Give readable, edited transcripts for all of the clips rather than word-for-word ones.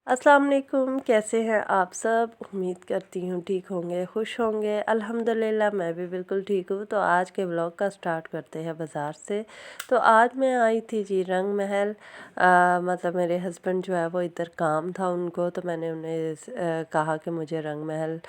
अस्सलाम वालेकुम, कैसे हैं आप सब। उम्मीद करती हूँ ठीक होंगे, खुश होंगे। अल्हम्दुलिल्लाह मैं भी बिल्कुल ठीक हूँ। तो आज के ब्लॉग का स्टार्ट करते हैं बाज़ार से। तो आज मैं आई थी जी रंग महल। मतलब मेरे हस्बैंड जो है वो इधर काम था उनको, तो मैंने उन्हें कहा कि मुझे रंग महल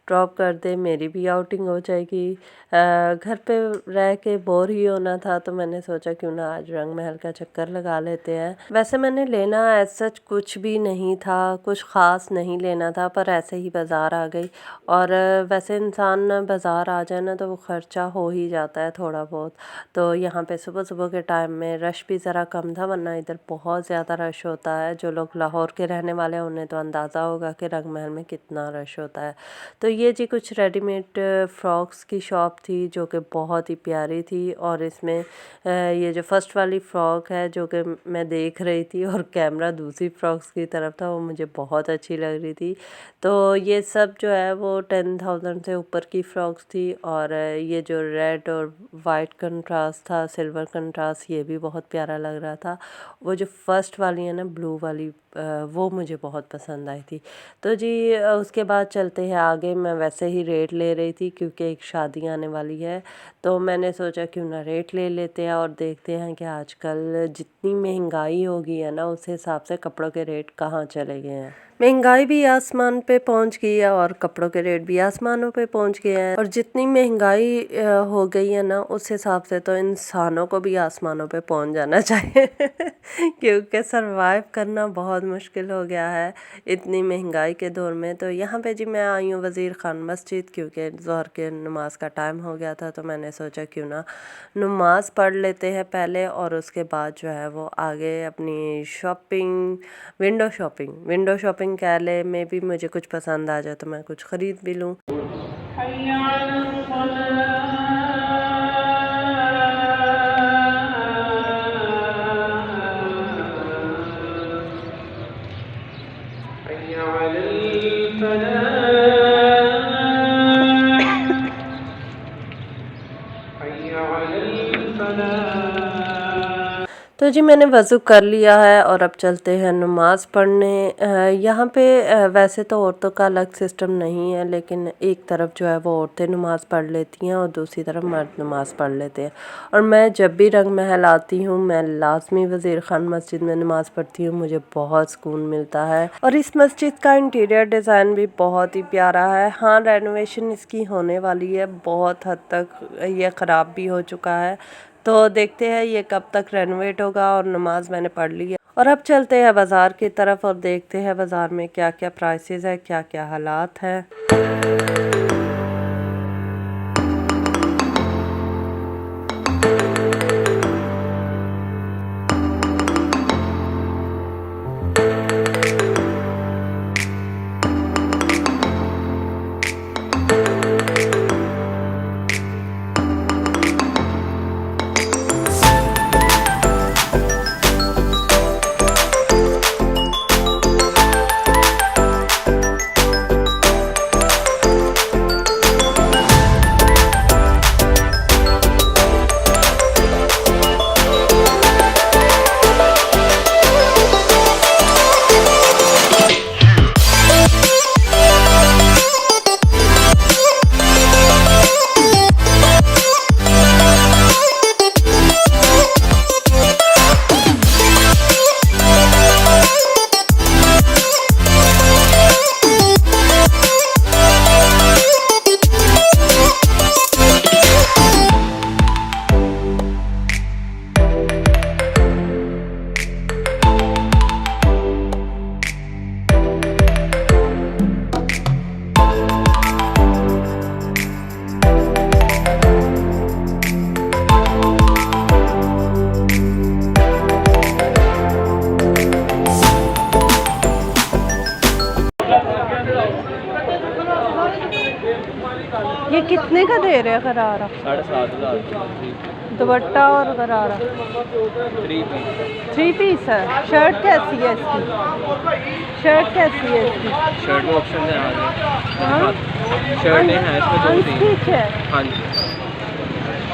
ड्रॉप कर दे, मेरी भी आउटिंग हो जाएगी। घर पे रह के बोर ही होना था, तो मैंने सोचा क्यों ना आज रंग महल का चक्कर लगा लेते हैं। वैसे मैंने लेना एज सच कुछ भी नहीं था, कुछ ख़ास नहीं लेना था, पर ऐसे ही बाज़ार आ गई। और वैसे इंसान बाज़ार आ जाए ना तो वो ख़र्चा हो ही जाता है थोड़ा बहुत। तो यहाँ पे सुबह सुबह के टाइम में रश भी ज़रा कम था, वरना इधर बहुत ज़्यादा रश होता है। जो लोग लाहौर के रहने वाले हैं उन्हें तो अंदाज़ा होगा कि रंग महल में कितना रश होता है। तो ये जी कुछ रेडीमेड फ़्रॉक्स की शॉप थी जो कि बहुत ही प्यारी थी। और इसमें ये जो फर्स्ट वाली फ़्रॉक है जो कि मैं देख रही थी और कैमरा दूसरी फ़्रॉक्स की तरफ था, वो मुझे बहुत अच्छी लग रही थी। तो ये सब जो है वो 10,000 से ऊपर की फ़्रॉक्स थी। और ये जो रेड और वाइट कंट्रास्ट था, सिल्वर कंट्रास्ट, ये भी बहुत प्यारा लग रहा था। वो जो फर्स्ट वाली है ना ब्लू वाली, वो मुझे बहुत पसंद आई थी। तो जी उसके बाद चलते हैं आगे। मैं वैसे ही रेट ले रही थी क्योंकि एक शादी आने वाली है, तो मैंने सोचा क्यों ना रेट ले लेते हैं और देखते हैं कि आजकल जितनी महंगाई हो गई है ना उस हिसाब से कपड़ों के रेट कहाँ चले गए हैं। महंगाई भी आसमान पे पहुंच गई है और कपड़ों के रेट भी आसमानों पे पहुंच गए हैं। और जितनी महंगाई हो गई है ना उस हिसाब से तो इंसानों को भी आसमानों पे पहुंच जाना चाहिए क्योंकि सरवाइव करना बहुत मुश्किल हो गया है इतनी महंगाई के दौर में। तो यहाँ पे जी मैं आई हूँ वज़ीर ख़ान मस्जिद, क्योंकि ज़ोहर के नमाज का टाइम हो गया था। तो मैंने सोचा क्यों ना नमाज पढ़ लेते हैं पहले और उसके बाद जो है वो आगे अपनी शॉपिंग, विंडो शॉपिंग कह ले में भी मुझे कुछ पसंद आ जाए तो मैं कुछ ख़रीद भी लूँ। तो जी मैंने वज़ू कर लिया है और अब चलते हैं नमाज़ पढ़ने। यहाँ पे वैसे तो औरतों का अलग सिस्टम नहीं है, लेकिन एक तरफ जो है वो औरतें नमाज़ पढ़ लेती हैं और दूसरी तरफ मर्द नमाज़ पढ़ लेते हैं। और मैं जब भी रंग महल आती हूँ मैं लाज़मी वज़ीर ख़ान मस्जिद में नमाज़ पढ़ती हूँ, मुझे बहुत सुकून मिलता है। और इस मस्जिद का इंटीरियर डिज़ाइन भी बहुत ही प्यारा है। हाँ, रेनोवेशन इसकी होने वाली है, बहुत हद तक ये ख़राब भी हो चुका है। तो देखते हैं ये कब तक रेनोवेट होगा। और नमाज मैंने पढ़ ली है और अब चलते हैं बाज़ार की तरफ और देखते हैं बाज़ार में क्या क्या प्राइसेस है, क्या क्या हालात है। ये कितने का दे रहे हैं गरारा? 7,500 दुपट्टा और गरारा 3 पीस है। शर्ट कैसी है इसकी? शर्ट कैसी है इसकी? शर्ट में ऑप्शन है आगे। हाँ शर्ट है इसमें 2 ठीक है। हाँ जी।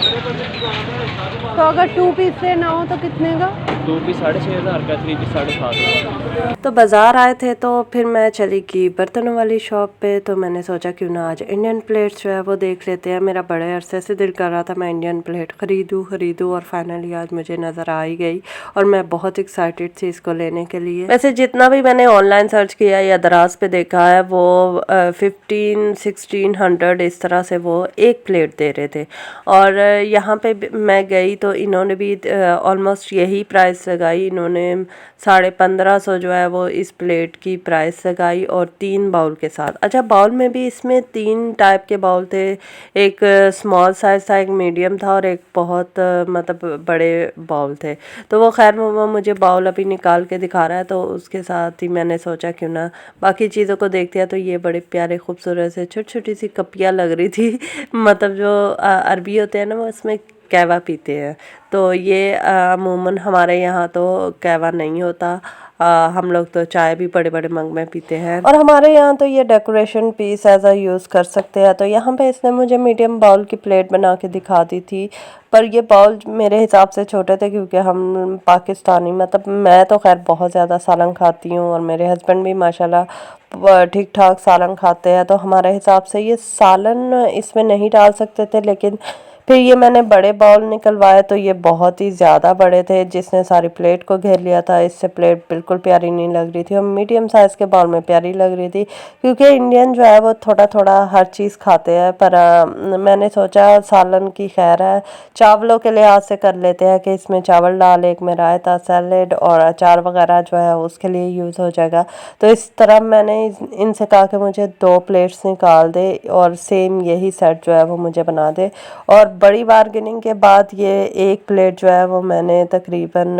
तो अगर 2 पीस लेना हो तो कितने का? 2 पीस 6,500 का, 3 पीस 7,500 का। तो बाज़ार आए थे तो फिर मैं चली गई बर्तनों वाली शॉप पे। तो मैंने सोचा क्यों ना आज इंडियन प्लेट्स जो है वो देख लेते हैं। मेरा बड़े अरसे से दिल कर रहा था मैं इंडियन प्लेट ख़रीदूँ और फाइनली आज मुझे नज़र आ ही गई और मैं बहुत एक्साइटेड थी इसको लेने के लिए। वैसे जितना भी मैंने ऑनलाइन सर्च किया या दराज पे देखा है वो 1500-1600 इस तरह से वो एक प्लेट दे रहे थे। और यहाँ पे मैं गई तो इन्होंने भी ऑलमोस्ट यही प्राइस लगाई। इन्होंने 1550 जो है वो इस प्लेट की प्राइस लगाई और 3 बाउल के साथ। अच्छा, बाउल में भी इसमें 3 टाइप के बाउल थे। एक स्मॉल साइज था, एक मीडियम था और एक बहुत मतलब बड़े बाउल थे। तो वो खैर वो मुझे बाउल अभी निकाल के दिखा रहा है तो उसके साथ ही मैंने सोचा क्यों ना बाकी चीज़ों को देखते हैं। तो ये बड़े प्यारे खूबसूरत से छोटी छोटी सी कपियाँ लग रही थी मतलब जो अरबी होते हैं ना वो इसमें कहवा पीते हैं। तो ये अमूमन हमारे यहाँ तो कहवा नहीं होता। हम लोग तो चाय भी बड़े बड़े मग में पीते हैं और हमारे यहाँ तो ये decoration piece as a use कर सकते हैं। तो यहाँ पे इसने मुझे मीडियम बाउल की प्लेट बना के दिखा दी थी पर ये बाउल मेरे हिसाब से छोटे थे क्योंकि हम पाकिस्तानी मतलब मैं तो खैर बहुत ज़्यादा सालन खाती हूँ और मेरे हस्बैंड भी माशाल्लाह ठीक ठाक सालन खाते हैं। तो हमारे हिसाब से ये सालन इसमें नहीं डाल सकते थे। लेकिन फिर ये मैंने बड़े बाउल निकलवाए तो ये बहुत ही ज़्यादा बड़े थे जिसने सारी प्लेट को घेर लिया था। इससे प्लेट बिल्कुल प्यारी नहीं लग रही थी और मीडियम साइज़ के बाउल में प्यारी लग रही थी क्योंकि इंडियन जो है वो थोड़ा थोड़ा हर चीज़ खाते हैं। पर मैंने सोचा सालन की खैर है, चावलों के लिहाज से कर लेते हैं कि इसमें चावल डाल, एक में रायता, सैलेड और अचार वगैरह जो है उसके लिए यूज़ हो जाएगा। तो इस तरह मैंने इनसे कहा कि मुझे 2 प्लेट्स निकाल दे और सेम यही सेट जो है वो मुझे बना दे। और बड़ी बार्गेनिंग के बाद ये एक प्लेट जो है वो मैंने तकरीबन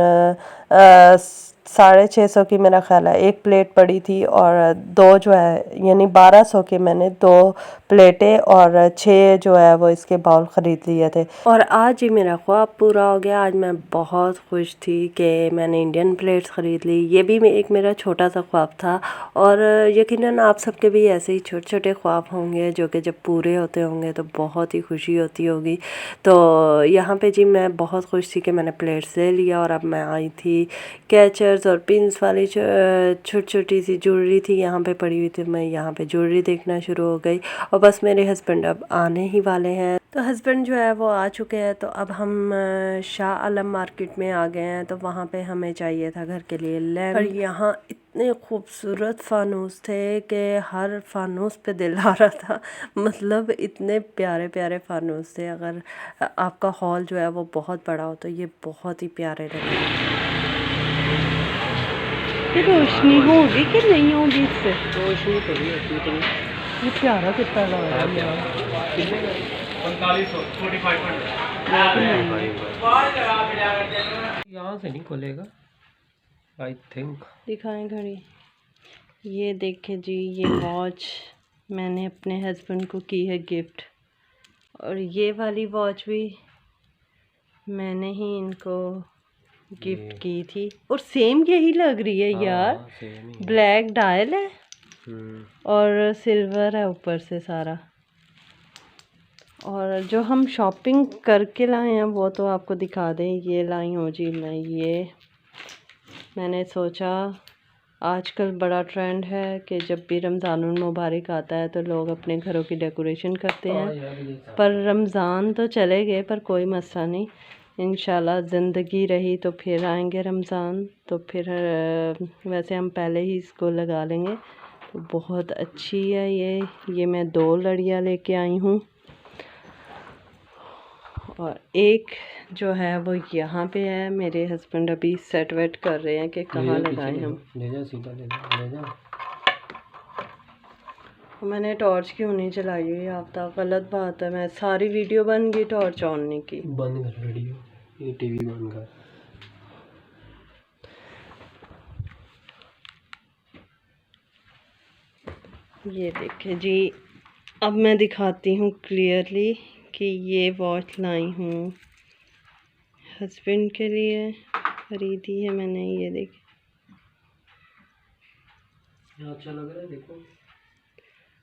650 की मेरा ख्याल है एक प्लेट पड़ी थी और 2 जो है यानी 1200 के मैंने 2 प्लेटें और 6 जो है वो इसके बाउल ख़रीद लिए थे। और आज ही मेरा ख्वाब पूरा हो गया। आज मैं बहुत खुश थी कि मैंने इंडियन प्लेट्स ख़रीद ली। ये भी एक मेरा छोटा सा ख्वाब था और यकीनन आप सबके भी ऐसे ही छोटे छोटे ख्वाब होंगे जो कि जब पूरे होते होंगे तो बहुत ही खुशी होती होगी। तो यहाँ पे जी मैं बहुत खुश थी कि मैंने प्लेट्स ले लिया और अब मैं आई थी कैचर्स और पिंस वाली छोटी छोटी सी ज्वेलरी थी यहाँ पे पड़ी हुई थी। मैं यहाँ पे ज्वेलरी देखना शुरू हो गई और बस मेरे हस्बैंड अब आने ही वाले हैं। तो हस्बैंड जो है वो आ चुके हैं। तो अब हम शाह आलम मार्केट में आ गए हैं। तो वहाँ पे हमें चाहिए था घर के लिए लैम्प और यहाँ इतने खूबसूरत फानूस थे कि हर फानूस पे दिल आ रहा था। मतलब इतने प्यारे प्यारे फानूस थे। अगर आपका हॉल जो है वो बहुत बड़ा हो तो ये बहुत ही प्यारे लगे। रोशनी होगी कि नहीं होगी इससे? रोशनी तो नहीं होती इतनी। ये प्यारा कितना लग रहा है यार। 4500 यहाँ से नहीं खुलेगा आई थिंक। दिखाएं घड़ी। ये देखे जी, ये वॉच मैंने अपने हस्बैंड को की है गिफ्ट और ये वाली वॉच भी मैंने ही इनको गिफ्ट की थी और सेम यही लग रही है यार। ब्लैक डायल है और सिल्वर है ऊपर से सारा। और जो हम शॉपिंग करके लाए हैं वो तो आपको दिखा दें। ये लाई हूँ जी मैं। ये मैंने सोचा आजकल बड़ा ट्रेंड है कि जब भी रमज़ानुल मुबारक आता है तो लोग अपने घरों की डेकोरेशन करते हैं। पर रमज़ान तो चले गए पर कोई मसला नहीं, इंशाल्लाह ज़िंदगी रही तो फिर आएंगे रमज़ान। तो फिर वैसे हम पहले ही इसको लगा लेंगे। तो बहुत अच्छी है ये मैं 2 लड़ियाँ लेके आई हूँ और एक जो है वो यहाँ पे है। मेरे हस्बैंड अभी सेट वेट कर रहे हैं कि कहाँ लगाएं हम। ले जा सीधा ले जा। मैंने टॉर्च क्यों नहीं चलाई हुई आप तक? गलत बात है। मैं सारी वीडियो बन गई टॉर्च ऑन नहीं की। बंद कर वीडियो, ये टीवी बंद कर। ये देखे जी, अब मैं दिखाती हूँ क्लियरली कि ये वॉच लाई हूँ हस्बैंड के लिए, खरीदी है मैंने। ये देखिए अच्छा लग रहा है देखो।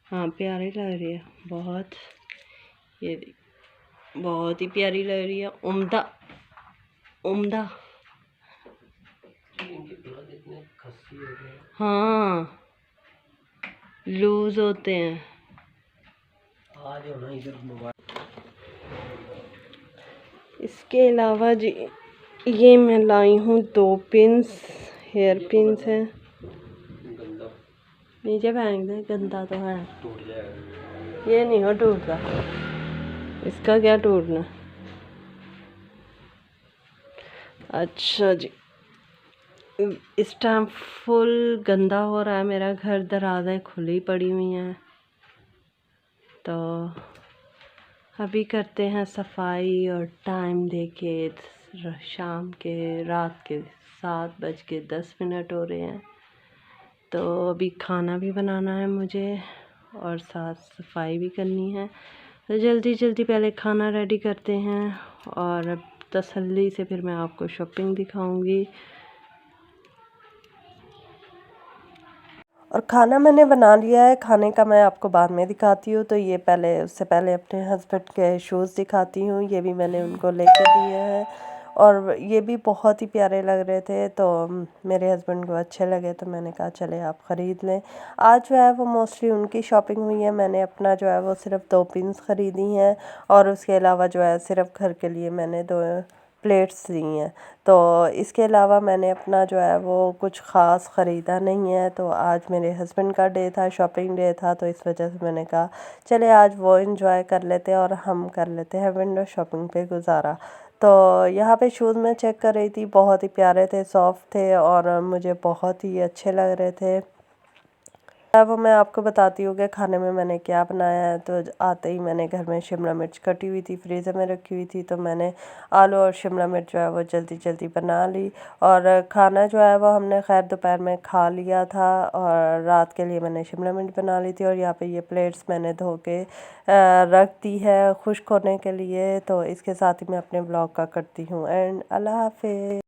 हाँ प्यारी लग रही है बहुत। ये देखिए बहुत ही प्यारी लग रही है, उम्दा उम्दा। हाँ, लूज होते हैं। इसके अलावा जी ये मैं लाई हूँ 2 पिंस, हेयर पिंस हैं। नीचे फेंक दे, गंदा तो है, ये नहीं हो टूटता, इसका क्या टूटना। अच्छा जी, इस टाइम फुल गंदा हो रहा है मेरा घर, दरवाज़ें खुली पड़ी हुई हैं, तो अभी करते हैं सफाई। और टाइम देखे शाम के रात के 7:10 हो रहे हैं। तो अभी खाना भी बनाना है मुझे और साथ सफाई भी करनी है, तो जल्दी जल्दी पहले खाना रेडी करते हैं और अब तसल्ली से फिर मैं आपको शॉपिंग दिखाऊंगी। और खाना मैंने बना लिया है, खाने का मैं आपको बाद में दिखाती हूँ। तो ये पहले उससे पहले अपने हस्बैंड के शूज़ दिखाती हूँ। ये भी मैंने उनको लेके दिए हैं और ये भी बहुत ही प्यारे लग रहे थे, तो मेरे हस्बैंड को अच्छे लगे तो मैंने कहा चले आप ख़रीद लें। आज जो है वो मोस्टली उनकी शॉपिंग हुई है, मैंने अपना जो है वो सिर्फ 2 पिन्स ख़रीदी हैं और उसके अलावा जो है सिर्फ घर के लिए मैंने 2 प्लेट्स ली हैं। तो इसके अलावा मैंने अपना जो है वो कुछ ख़ास ख़रीदा नहीं है। तो आज मेरे हस्बैंड का डे था, शॉपिंग डे था, तो इस वजह से मैंने कहा चले आज वो एंजॉय कर लेते हैं और हम कर लेते हैं विंडो शॉपिंग पे गुजारा। तो यहाँ पे शूज़ मैं चेक कर रही थी, बहुत ही प्यारे थे, सॉफ्ट थे और मुझे बहुत ही अच्छे लग रहे थे। अब मैं आपको बताती हूँ कि खाने में मैंने क्या बनाया है। तो आते ही मैंने घर में शिमला मिर्च कटी हुई थी, फ्रीज़र में रखी हुई थी, तो मैंने आलू और शिमला मिर्च जो है वो जल्दी जल्दी बना ली। और खाना जो है वो हमने खैर दोपहर में खा लिया था और रात के लिए मैंने शिमला मिर्च बना ली थी। और यहाँ पे ये प्लेट्स मैंने धो के रख दी है खुश्क होने के लिए। तो इसके साथ ही मैं अपने ब्लॉग का करती हूँ एंड अल्लाह हाफिज़।